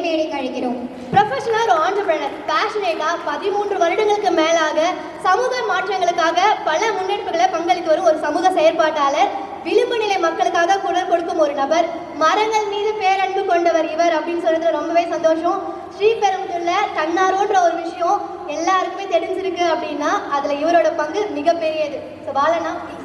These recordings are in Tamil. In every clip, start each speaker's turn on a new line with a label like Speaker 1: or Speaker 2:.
Speaker 1: மேடைக்கு அழைக்கிறோம். ப்ரொஃபஷனல் ஆண்டர்பிரினர் பேஷனேட்டா 13 வருடங்களுக்கு மேலாக சமூக மாற்றங்களுக்காக பல முன்னெடுப்புகளை பங்களித்து வரும் ஒரு சமூக செயற்பாட்டாளர், விளிம்பு நிலை மக்களுக்காக குரல் கொடுக்கும் ஒரு நபர், மரங்கள் மீது பேரன்பு கொண்டவர் இவர் அப்படின்னு சொல்றது ரொம்பவே சந்தோஷம். ஸ்ரீபெரும்புதூர்ல தன்னார்வன்ற ஒரு விஷயம் எல்லாருக்குமே தெரிஞ்சிருக்கு அப்படின்னா அதுல இவரோட பங்கு மிகப்பெரியது. ஸோ பாலனா ப்ளீஸ்.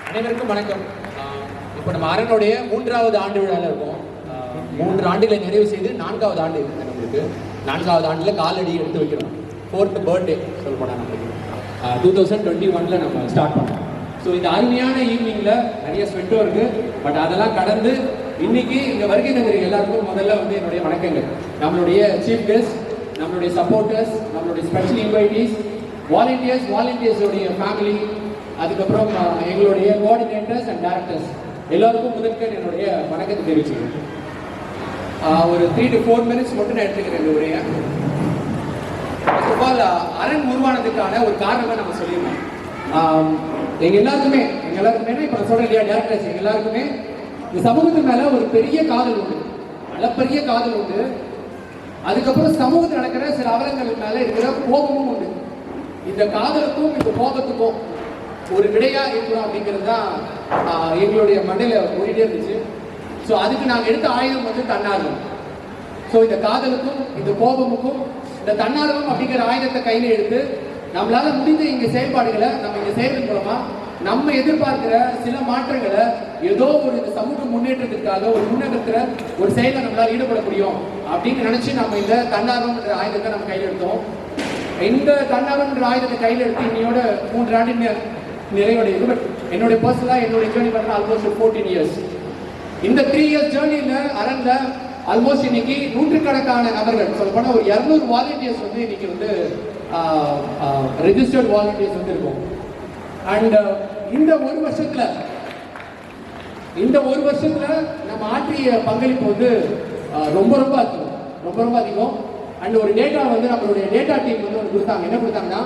Speaker 2: அனைவருக்கும் வணக்கம். இப்போ நம்ம அரணுடைய 3வது ஆண்டு விழாவில் இருக்கோம். 3 ஆண்டுகளை நிறைவு செய்து 4வது ஆண்டு நம்மளுக்கு. 4வது ஆண்டில் காலடி எடுத்து வைக்கிறோம். 4th பர்த்டே சொல்ல போனால் நம்மளுக்கு 2021 நம்ம ஸ்டார்ட் பண்ணோம். ஸோ இந்த அருமையான ஈவினிங்கில் நிறைய ஸ்வெட்டும் இருக்குது. பட் அதெல்லாம் கடந்து இன்னைக்கு இங்கே வருகை தந்திரி எல்லாருக்கும் முதல்ல வந்து என்னுடைய வணக்கங்கள். நம்மளுடைய சீஃப் கெஸ்ட், நம்மளுடைய சப்போர்ட்டர்ஸ், நம்மளுடைய ஸ்பெஷல் இன்வைட்டீஸ், வாலண்டியர்ஸோடைய ஃபேமிலி, அதுக்கப்புறம் எங்களுடைய கோஆர்டினேட்டர்ஸ் அண்ட் டைரக்டர்ஸ் எல்லாருக்கும் முதற்கன் என்னுடைய வணக்கத்தை தெரிவிச்சுக்கிறேன். ஒரு 3 to 4 minutes மட்டும் நான் எடுத்துக்கிறேன் இந்த உரையை. ஃபர்ஸ்ட் ஆஃப் ஆல் அரண் உருவானதுக்கான ஒரு காரணமாக நம்ம சொல்லிடலாம். எங்கள் எல்லாருக்குமே இப்போ நான் சொல்கிறேன் இல்லையா டேரக்டர்ஸ், எங்கள் எல்லாருக்குமே இந்த சமூகத்து மேலே ஒரு பெரிய காதல் உண்டு, அளப்பரிய காதல் உண்டு. அதுக்கப்புறம் சமூகத்தில் நடக்கிற சில அவலங்கள் மேலே இருக்கிற கோபமும் உண்டு. இந்த காதலுக்கும் இந்த கோபத்துக்கும் ஒரு விடையாக இருக்கிறோம் அப்படிங்கிறது தான் எங்களுடைய மண்டையில் ஓடிட்டே இருந்துச்சு. ஸோ அதுக்கு நாங்கள் எடுத்த ஆயுதம் வந்து தன்னார்வம். ஸோ இந்த காதலுக்கும் இந்த கோபமுக்கும் இந்த தன்னார்வம் அப்படிங்கிற ஆயுதத்தை கையில் எடுத்து நம்மளால முடிந்த இங்கே செயல்பாடுகளை நம்ம இங்கே செய்யறது மூலமா நம்ம எதிர்பார்க்கிற சில மாற்றங்களை ஏதோ ஒரு இந்த சமூக முன்னேற்றத்திற்காக ஒரு முன்னேற்றத்துல ஒரு செயலை நம்மளால ஈடுபட முடியும் அப்படின்னு நினைச்சு நம்ம இந்த தன்னார்வம் என்ற ஆயுதத்தை நம்ம கையில் எடுத்தோம். இந்த தன்னார்வம் என்ற ஆயுதத்தை கையில் எடுத்து இன்னையோட 3 ஆண்டின் நிறைவடையுது. பட் என்னுடைய பர்சனலாக என்னுடைய ஜேர்னி பார்த்தா ஆல்மோஸ்ட் 14 இயர்ஸ். இந்த 3 இயர்ஸ் ஜேர்னியில் அரண்ல ஆல்மோஸ்ட் இன்னைக்கு நூற்றுக்கணக்கான நபர்கள் சொல்ல போனால் ஒரு 200 வாலண்டியர்ஸ் வந்து இன்னைக்கு வந்து ரெஜிஸ்டர்ட் வாலண்டியர்ஸ் வந்து இருக்கும். அண்ட் இந்த ஒரு வருஷத்துல நம்ம ஆற்றிய பங்களிப்பு வந்து ரொம்ப அதிகம். அண்ட் ஒரு டேட்டா வந்து நம்மளுடைய டேட்டா டீம் வந்து ஒன்று கொடுத்தாங்க. என்ன கொடுத்தாங்கன்னா,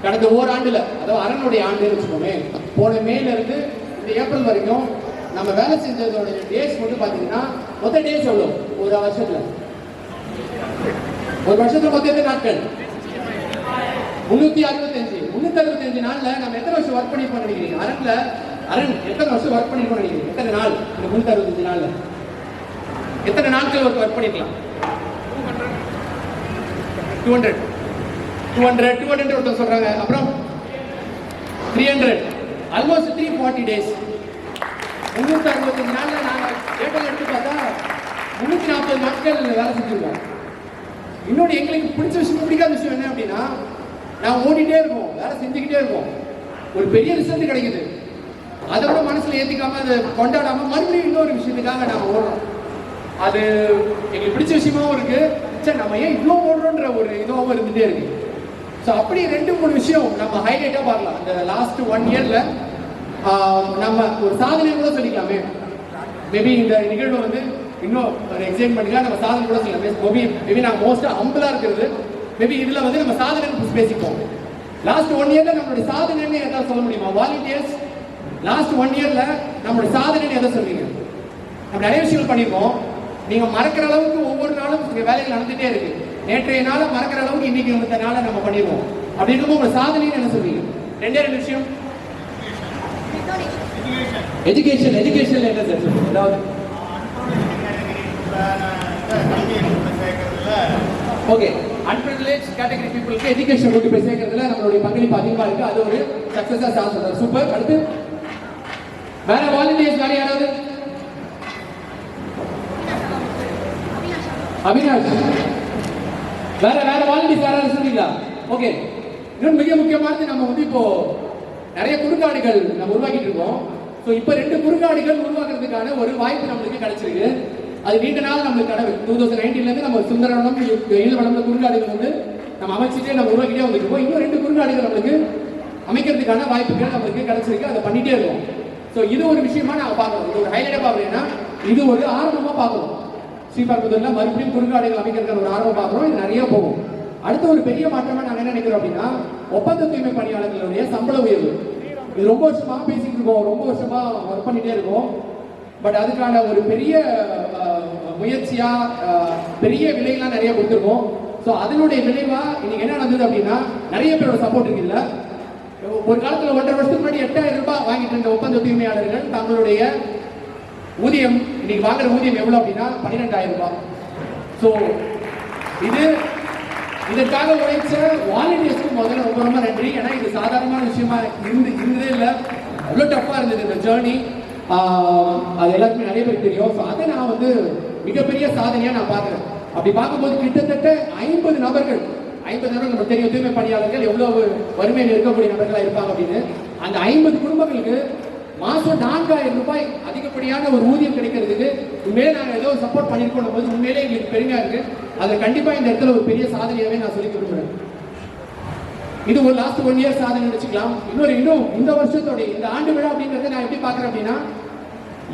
Speaker 2: கடந்த ஓராண்டுல, அதாவது அரணுடைய ஆண்டு வச்சுக்கோமே, போன மேல இருந்து இந்த ஏப்ரல் வரைக்கும் நம்ம வேலை செஞ்சதோட டேஸ் மட்டும் பார்த்தீங்கன்னா மொத்த டேஸ் எவ்வளோ ஒரு வருஷத்துல மொத்த எத்தனை நாட்கள்? 365 நாள்ல நம்ம எத்தனை வருஷம் ஒர்க் பண்ணிருப்போம் நினைக்கிறீங்க? அரண் எத்தனை வருஷம் ஒர்க் பண்ணிருப்போம் நினைக்கிறீங்க? எத்தனை நாள்? இந்த 365 நாள்ல எத்தனை நாட்கள் ஒர்க் பண்ணிருக்கலாம்? 200 ஒருத்தர் சொல்றாங்க. அப்புறம் 300, ஆல்மோஸ்ட் 340 டேஸ். 365 நாள்ல நாங்க டேட்டா எடுத்து பார்த்தா 340 நாட்கள் வேலை செஞ்சிருக்கோம். இன்னொன்று எங்களுக்கு பிடிச்ச விஷயம், பிடிக்காத விஷயம் என்ன அப்படின்னா, நான் ஓடிட்டே இருக்கோம், வேலை செஞ்சுக்கிட்டே இருக்கோம், ஒரு பெரிய ரிசல்ட் கிடைக்குது, அதை விட மனசுல ஏத்திக்காம அதை கொண்டாடாம மறுபடியும் இன்னொரு விஷயத்துக்காக நாம ஓடுறோம். அது எங்களுக்கு பிடிச்ச விஷயமாவும் இருக்கு. சரி, நம்ம ஏன் இவ்வளோ ஓடுறோன்ற ஒரு இதுவாகவும் இருந்துகிட்டே இருக்கு. ஸோ அப்படி 2-3 விஷயம் நம்ம ஹைலைட்டாக பார்க்கலாம். அந்த லாஸ்ட் 1 இயர்ல நம்ம ஒரு சாதனை கூட சொல்லிக்கலாமே. மேபி இந்த நிகழ்வு வந்து இன்னும் ஒரு எக்ஸைட் பண்ணிக்கலாம், நம்ம சாதனை கூட சொல்லலாமே. மேபி நாங்கள் மோஸ்ட்டாக ஹம்பிளாக இருக்கிறது, மேபி இதில் வந்து நம்ம சாதனை பேசிப்போம். லாஸ்ட் 1 இயர்ல நம்மளுடைய சாதனைன்னு எதாவது சொல்ல முடியுமா? வாலண்டியர்ஸ் லாஸ்ட் 1 இயர்ல நம்மளுடைய சாதனைன்னு எதை சொல்றீங்க? நம்ம நிறைய விஷயங்கள் பண்ணியிருக்கோம். நீங்க மறக்கிற அளவுக்கு ஒவ்வொரு நாளும் வேலைகள் நடந்துட்டே இருக்கு. நேற்றைய நாள மறக்கிற அளவுக்கு இன்னைக்கு இந்த நாளை நம்ம பண்ணிடுவோம். அப்படி இருக்கும்போது உங்க சாதனைன்னு என்ன சொல்றீங்க? 2 விஷயம். எஜுகேஷன் என்ன சார் சொல்றீங்க? அதாவது ஓகே, அன்பிரிவிலேஜ் கேட்டகரி பீப்புளுக்கு எஜுகேஷன் கொண்டு போய் சேர்க்கறதுல நம்மளுடைய பங்களிப்பு அதிகமா இருக்கு. அது ஒரு சக்சஸா சார் சொல்றாரு. சூப்பர். அடுத்து வேற வாலண்டியர்ஸ் வேற யாராவது? அவினாஷ், வேற வாலண்டியர்ஸ் யாராவது சொல்றீங்களா? ஓகே. இன்னும் மிக முக்கியமானது, நம்ம வந்து இப்போ நிறைய குறுங்காடுகள் நம்ம உருவாக்கிட்டு இருக்கோம். ஸோ இப்போ 2 குறுங்காடுகள் உருவாக்குறதுக்கான ஒரு வாய்ப்பு நம்மளுக்கு கிடைச்சிருக்கு. அது நீண்ட நாள் நம்மளுக்கு கனவு. 2019 நம்ம சுந்தரவனம், ஈழவனம் குறுங்காடுகள் வந்து நம்ம அமைச்சிட்டே நம்ம உருவாக்கிட்டே வந்துருக்கோம். இன்னும் 2 குறுங்காடுகள் நம்மளுக்கு அமைக்கிறதுக்கான வாய்ப்புகள் நம்மளுக்கு கிடைச்சிருக்கு. அதை பண்ணிட்டே இருக்கோம். ஸோ இது ஒரு விஷயமா நாங்கள் பார்க்குறோம். இது ஒரு ஹைலைட்டாக பார்க்குறேன்னா, இது ஒரு ஆரம்பமாக பார்க்குறோம். ஸ்ரீபெரும்புதூர்ல மறுபடியும் குறுங்காடுகள் அமைக்கிறதுக்கு ஒரு ஆர்வம் பார்க்குறோம். இது நிறைய போகும். அடுத்த ஒரு பெரிய மாற்றமா நாங்கள் என்ன நினைக்கிறோம் அப்படின்னா, ஒப்பந்த தூய்மை பணியாளர்களுடைய சம்பள உயர்வு. இது ரொம்ப வருஷமா பேசிட்டு இருக்கோம், ரொம்ப வருஷமா ஒர்க் பண்ணிட்டே இருக்கோம். பட் அதுக்கான ஒரு பெரிய முயற்சியா பெரிய விலையெல்லாம் நிறைய கொடுத்துருக்கோம். ஸோ அதனுடைய விளைவா இன்னைக்கு என்ன நடந்தது அப்படின்னா நிறைய பேரோட சப்போர்ட் இருக்குல்ல. ஒரு காலத்துல 1.5 வருஷத்துக்கு முன்னாடி 8000 ரூபாய் வாங்கிட்டு இருந்த ஒப்பந்த உரிமையாளர்கள் தங்களுடைய ஊதியம் இன்னைக்கு வாங்குற ஊதியம் எவ்வளவு அப்படின்னா 12000 ரூபாய். ஸோ இதற்காக உழைச்ச வாலண்டியர்ஸ்க்கு முதல்ல ரொம்ப ரொம்ப நன்றி. ஏன்னா இது சாதாரணமான விஷயமா இருந்ததே இல்லை, அவ்வளோ டஃப்பாக இருந்தது இந்த ஜேர்னி. அது எல்லாருக்குமே நிறைய பேருக்கு தெரியும். ஸோ அதை நான் வந்து மிகப்பெரிய சாதனையாக நான் பார்க்குறேன். அப்படி பார்க்கும்போது கிட்டத்தட்ட 50 நபர்கள் நமக்கு தெரியும் தூய்மை பணியாளர்கள் எவ்வளவு வறுமையில் இருக்கக்கூடிய நபர்களாக இருப்பாங்க அப்படின்னு. அந்த 50 குடும்பங்களுக்கு மாதம் 4000 ரூபாய் அதிகப்படியான ஒரு ஊதியம் கிடைக்கிறதுக்கு உண்மையிலே நாங்கள் ஏதோ சப்போர்ட் பண்ணியிருக்கோம் போது உண்மையிலே எங்களுக்கு பெருமையாக இருக்கு. அது கண்டிப்பாக இந்த இடத்துல ஒரு பெரிய சாதனையாகவே நான் சொல்லி விரும்புகிறேன். இது ஒரு லாஸ்ட் 1 இயர் சாதனை வச்சுக்கலாம். இன்னும் இந்த வருஷத்தோட இந்த ஆண்டு விழா அப்படிங்கிறத நான் எப்படி பார்க்குறேன் அப்படின்னா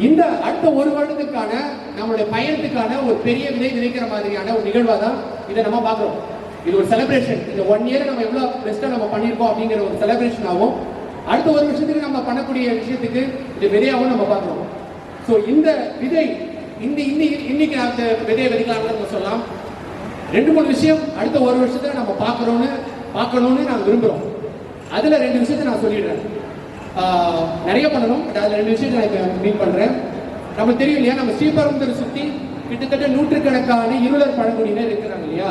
Speaker 2: இந்த அடுத்த 1 வருடத்துக்கான நம்மளுடைய பயணத்துக்கான ஒரு பெரிய விதை விதைக்கிற மாதிரியான ஒரு நிகழ்வாக தான் இதை நம்ம பார்க்குறோம். இது ஒரு செலிப்ரேஷன். இந்த 1 இயர் நம்ம எவ்வளோ பெஸ்ட்டாக நம்ம பண்ணியிருக்கோம் அப்படிங்கிற ஒரு செலிப்ரேஷன் ஆகும். அடுத்த 1 வருஷத்துக்கு நம்ம பண்ணக்கூடிய விஷயத்துக்கு இது விதையாகவும் நம்ம பார்க்குறோம். ஸோ இந்த விதை இன்னைக்கு அந்த விதையை விதைக்கலாம்னு நம்ம சொல்லலாம். 2-3 விஷயம் அடுத்த 1 வருஷத்துல நம்ம பார்க்கணும்னு நான் விரும்புகிறோம். அதில் 2 விஷயத்தை நான் சொல்லிடுறேன். நிறைய பண்ணணும், அதில் 2 விஷயத்தை நான் இப்போ மீட் பண்ணுறேன். நமக்கு தெரியும் இல்லையா, நம்ம ஸ்ரீபெரும்புதூர் சுற்றி கிட்டத்தட்ட 100கணக்கான இருளர் பழங்குடியினர் இருக்கிறாங்க இல்லையா.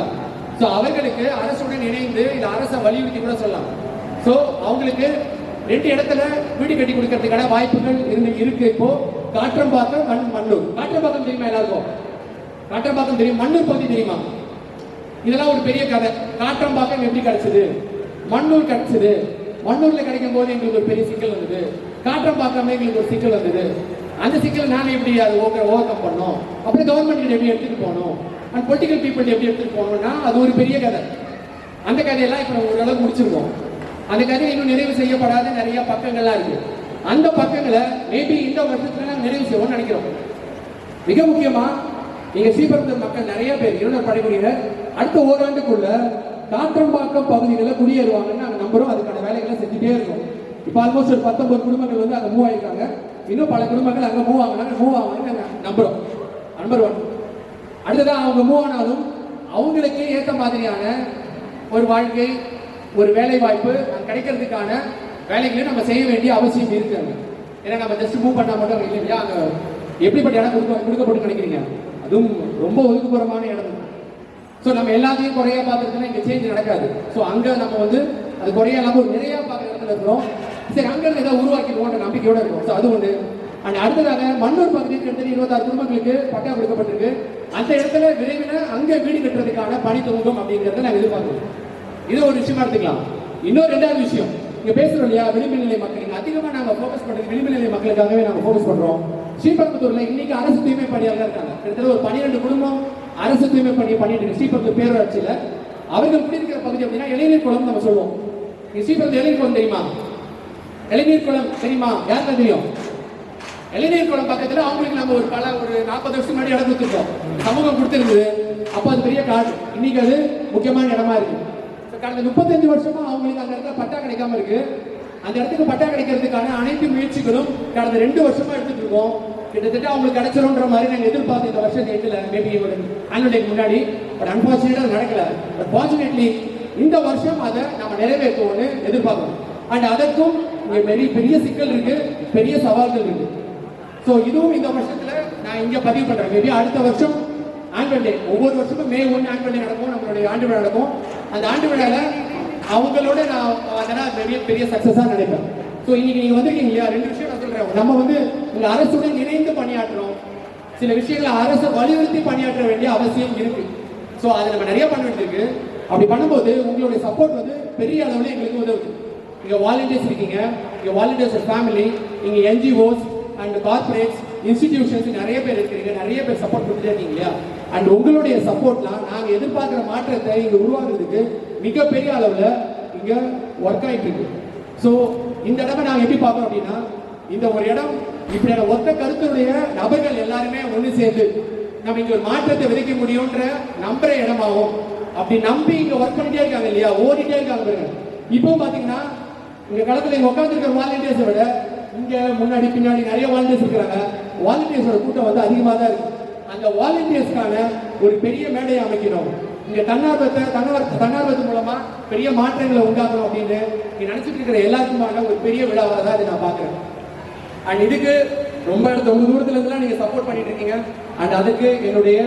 Speaker 2: ஸோ அவர்களுக்கு அரசுடன் இணைந்து இந்த அரசை வலியுறுத்தி கூட சொல்லலாம். ஸோ அவங்களுக்கு 2 இடத்துல வீடு கட்டி கொடுக்கறதுக்கான வாய்ப்புகள் இருக்கு. இப்போ காற்றம்பாக்கம் மண்ணூர். காற்றம்பாக்கம் தெரியுமா எல்லாருக்கும்? காற்றம்பாக்கம் தெரியும். மண்ணூர் பகுதி தெரியுமா? இதெல்லாம் ஒரு பெரிய கதை. காற்றம்பாக்கம் எப்படி கிடைச்சது, மண்ணூர் கிடைச்சது. மண்ணூர்ல கிடைக்கும் போது எங்களுக்கு ஒரு பெரிய சிக்கல் வந்தது. காற்றம்பாக்கமே எங்களுக்கு ஒரு சிக்கல் வந்தது. அந்த சிக்கல் நான் எப்படி அதை ஓவர் கம் பண்ணோம், அப்புறம் கவர்மெண்ட் எப்படி எடுத்துட்டு போகணும், அண்ட் பொலிட்டிக்கல் பீப்புள் எப்படி எடுத்துட்டு போகணும்னா அது ஒரு பெரிய கதை. அந்த கதையெல்லாம் இப்போ ஓரளவுக்கு முடிச்சிருக்கோம். அந்த கதையை இன்னும் நிறைவு செய்யப்படாத நிறைய பக்கங்கள்லாம் இருக்கு. அந்த பக்கங்களை மேபி இந்த வருஷத்துல நாங்கள் நிறைவு செய்வோம்னு நினைக்கிறோம். மிக முக்கியமா நீங்க ஸ்ரீபெரும்புதூர் மக்கள் நிறைய பேர் இருளர் பழங்குடியினர் அடுத்த ஓராண்டுக்குள்ள காற்றம்பாக்கம் பகுதிகளில் குடியேறுவாங்கன்னு நாங்கள் நம்புறோம். அதுக்கான வேலைகளை செஞ்சுட்டே இருக்கோம். இப்போ ஆல்மோஸ்ட் ஒரு 19 குடும்பங்கள் வந்து அங்கே மூவ் ஆகிருக்காங்க. இன்னும் பல குடும்பங்கள் அங்கே மூவ் ஆவாங்கன்னு நாங்கள் நம்புறோம். நம்பர் 1. அடுத்ததான் அவங்க மூவ் ஆனாலும் அவங்களுக்கு ஏற்ற மாதிரியான ஒரு வாழ்க்கை, ஒரு வேலை வாய்ப்பு கிடைக்கிறதுக்கான வேலைகளை நம்ம செய்ய வேண்டிய அவசியம் இருக்காங்க. ஏன்னா நம்ம ஜஸ்ட் மூவ் பண்ணால் மட்டும் இல்லை இல்லையா. அங்கே எப்படிப்பட்ட இடம் கொடுக்கப்பட்டு நினைக்கிறீங்க? அதுவும் ரொம்ப ஒதுக்குப்புறமான இடம். ஸோ நம்ம எல்லாத்தையும் குறையா பார்த்துருக்கோம்னா இங்கே சேஞ்ச் நடக்காது. ஸோ அங்கே நம்ம வந்து அது குறையா இல்லாமல் ஒரு நிறையா பார்க்குற இடத்துல இருக்கிறோம். சரி, அங்கே ஏதாவது உருவாக்கிடுவோன்ற நம்பிக்கையோட இருக்கும். ஸோ அது ஒன்று. அண்ட் அடுத்ததாக மண்ணூர் பகுதியில் கிட்டத்தட்ட 26 குடும்பங்களுக்கு பட்டா கொடுக்கப்பட்டிருக்கு. அந்த இடத்துல விரைவில் அங்கே வீடு கட்டுறதுக்கான பணி துவங்கும் அப்படிங்கிறத நாங்கள் எதிர்பார்க்கிறோம். இது ஒரு விஷயமா எடுத்துக்கலாம். இன்னொரு 2வது விஷயம், இங்கே பேசுகிறோம் இல்லையா, விளிம்பு நிலை மக்கள். இங்கே அதிகமாக நாங்கள் ஃபோக்கஸ் பண்ணுறது விளிம்பு நிலை மக்களுக்காகவே நாங்கள் ஃபோக்கஸ் பண்ணுறோம். ஸ்ரீபெரும்புதூர்ல இன்னைக்கு அரசு தூய்மை பணியாளர்கள் இருக்காங்க. கிட்டத்தட்ட ஒரு 12 குடும்பம் அரசு தூய்மை பண்ணிட்டு இருக்கு ஸ்ரீபெரும்புதூர் பேரூராட்சியில். அவர்கள் குடியிருக்கிற பகுதி அப்படின்னா இளைஞர் குளம் நம்ம சொல்லுவோம். ஸ்ரீபெரும்புதூர் இளைஞர் குளம் தெரியுமா? இளைஞர் குளம் தெரியுமா? யாருக்கு தெரியும்? இளைஞர் குளம் பக்கத்தில் அவங்களுக்கு நம்ம ஒரு 40 வருஷம் முன்னாடி இடம் கொடுத்துருக்கோம். சமூகம் கொடுத்துருக்குது. அப்போ அது பெரிய காடு. இன்னைக்கு அது முக்கியமான இடமா இருக்கு. கடந்த 35 வருஷமா அவங்களுக்கு அந்த இடத்துல பட்டா கிடைக்காம இருக்கு. அந்த இடத்துக்கு பட்டா கிடைக்கிறதுக்கான அனைத்து முயற்சிகளும் கடந்த 2 வருஷமா எடுத்துட்டு இருக்கோம். கிட்டத்தட்ட அவங்களுக்கு கிடைச்சிரும்ன்ற மாதிரி நாங்கள் எதிர்பார்த்து இந்த வருஷம் எட்டில் மேபி ஒரு ஆனுவல் டேக்கு முன்னாடி. பட் அன்பார்ச்சுனேட்டாக அது நடக்கல. பட் ஃபார்ச்சுனேட்லி இந்த வருஷம் அதை நம்ம நிறைவேற்றுவோம்னு எதிர்பார்க்கணும். அண்ட் அதற்கும் இங்கே பெரிய சிக்கல் இருக்கு, பெரிய சவால்கள் இருக்கு. ஸோ இதுவும் இந்த வருஷத்துல நான் இங்கே பதிவு பண்றேன். மேபி அடுத்த வருஷம் ஆனுவல் டே, ஒவ்வொரு வருஷமும் May 1 ஆனுவல் டே நடக்கும், நம்மளுடைய ஆண்டு விழா நடக்கும். அந்த ஆண்டு விழாவில் அவங்களோட நான் அதனால் பெரிய சக்ஸஸாக நினைப்பேன். ஸோ இன்னைக்கு நீங்கள் வந்திருக்கீங்க இல்லையா, 2 விஷயம் நான் சொல்கிறேன். நம்ம வந்து இந்த அரசுடன் இணைந்து பணியாற்றுறோம். சில விஷயங்களை அரசு வலியுறுத்தி பணியாற்ற வேண்டிய அவசியம் இருக்கு. ஸோ அதை நம்ம நிறைய பண்ண வேண்டியிருக்கு. அப்படி பண்ணும்போது உங்களுடைய சப்போர்ட் வந்து பெரிய அளவில் எங்களுக்கு உதவுது. இங்கே வாலண்டியர்ஸ் இருக்கீங்க, இங்கே வாலண்டியர்ஸ் ஃபேமிலி, இங்கே NGOs அண்ட் கார்பரேட்ஸ் இன்ஸ்டிடியூஷன்ஸ் நிறைய பேர் இருக்கிறீங்க, நிறைய பேர் சப்போர்ட் கொடுத்துட்டே இருக்கீங்க இல்லையா. அண்ட் உங்களுடைய சப்போர்ட்லாம் நாங்கள் எதிர்பார்க்குற மாற்றத்தை இங்கே உருவாக்குறதுக்கு மிகப்பெரிய அளவில் இங்கே ஒர்க் ஆகிட்டு இருக்கு. ஸோ இந்த இடமே நாங்கள் எப்படி பார்க்குறோம் அப்படின்னா, இந்த ஒரு இடம் இப்படியான ஒத்த கருத்துடைய நபர்கள் எல்லாருமே ஒன்று சேர்ந்து நம்ம இங்கே ஒரு மாற்றத்தை விதைக்க முடியும்ன்ற நம்புற இடமாகும். அப்படி நம்பி இங்கே ஒர்க் பண்ணிட்டே இருக்காங்க இல்லையா, ஓடிட்டே இருக்காங்க பாருங்க. இப்போ பார்த்தீங்கன்னா இந்த காலத்தில் இங்கே உட்காந்துருக்கிற வாலண்டியர்ஸை விட இங்கே முன்னாடி பின்னாடி நிறைய வாலண்டியர்ஸ் இருக்கிறாங்க.
Speaker 3: வாலண்டியர்ஸோட கூட்டம் வந்து அதிகமாக தான் இருக்கு. அந்த வாலண்டியர்ஸ்க்கான ஒரு பெரிய மேடையை அமைக்கணும். இங்க தன்னார்வத்து மூலமா பெரிய மாற்றங்களை உண்டாகணும் அப்படின்னு நீங்க நினைச்சிட்டு இருக்கிற எல்லாருக்குமான ஒரு பெரிய விழாவாக தான் இதை நான் பாக்குறேன். அண்ட் இதுக்கு ரொம்ப தூரத்துல இருந்துலாம் நீங்க சப்போர்ட் பண்ணிட்டு இருக்கீங்க. அண்ட் அதுக்கு என்னுடைய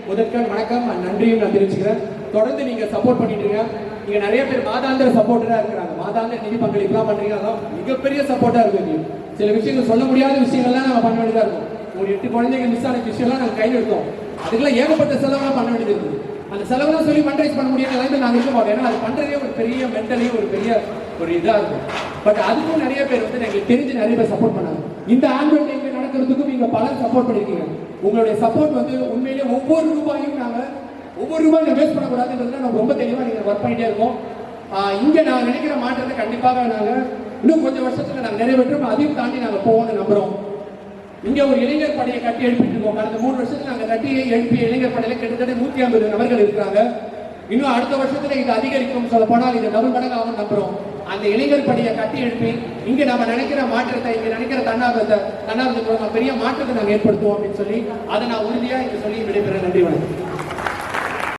Speaker 3: முதற்கண் வணக்கம் அண்ட் நன்றியும் நான் தெரிவிச்சுக்கிறேன். தொடர்ந்து நீங்க சப்போர்ட் பண்ணிட்டு இருக்கீங்க. நீங்க நிறைய பேர் மாதாந்திர சப்போர்ட்டரா இருக்கிறாங்க, மாதாந்திர நிதி பங்களிப்புலாம் பண்றீங்க. அதான் மிகப்பெரிய சப்போர்ட்டா இருக்கு. சில விஷயங்கள் சொல்ல முடியாத விஷயங்கள்லாம் நம்ம பண்ண வேண்டியதா இருக்கும். ஒரு 8 குழந்தைங்க மிஸ் ஆன விஷயம்லாம் நாங்கள் கையில் எடுத்தோம். அதுக்கெல்லாம் ஏகப்பட்ட செலவுலாம் பண்ண வேண்டியது இருக்குது. அந்த செலவுலாம் சொல்லி ஃபண்ட்ரைஸ் பண்ண முடியாத அளவுக்கு நாங்கள் இருக்க மாட்டோம். ஏன்னா அது பண்றதே ஒரு பெரிய மென்டலி ஒரு பெரிய ஒரு இதா இருக்கும். பட் அதுக்கும் நிறைய பேர் வந்து எங்களுக்கு தெரிஞ்சு நிறைய பேர் சப்போர்ட் பண்ணாங்க. இந்த ஆனுவல் டே நடக்கிறதுக்கும் நீங்க பலர் சப்போர்ட் பண்ணிருக்கீங்க. உங்களுடைய சப்போர்ட் வந்து உண்மையிலேயே ஒவ்வொரு ரூபாயும் வேஸ்ட் பண்ணக்கூடாதுன்றதுல நம்ம ரொம்ப தெளிவாக நீங்க ஒர்க் பண்ணிட்டே இருக்கோம். இங்க நான் நினைக்கிற மாற்றத்தை கண்டிப்பாக நாங்க இன்னும் கொஞ்சம் வருஷத்துல நாங்கள் நிறைவேற்றோம். அதையும் தாண்டி நாங்கள் போவோம்னு நம்புறோம். இங்க ஒரு இளைஞர் படையை கட்டி எழுப்பிட்டு இருக்கோம். கடந்த 3 வருஷத்துல நாங்க கட்டி எழுப்பிய இளைஞர் படையில கிட்டத்தட்ட 150 நபர்கள் இருக்கிறாங்க. இன்னும் அடுத்த வருஷத்துல இது அதிகரிக்கும். சொல்ல போனால் இது டபுள் மடங்கு ஆகும் நம்புறோம். அந்த இளைஞர் படையை கட்டி எழுப்பி இங்க நம்ம நினைக்கிற மாற்றத்தை, இங்க நினைக்கிற தன்னார்வத்தை பெரிய மாற்றத்தை நாங்கள் ஏற்படுத்துவோம் அப்படின்னு சொல்லி அதை நான் உறுதியா இங்க சொல்லி விடைபெற. நன்றி, வணக்கம்.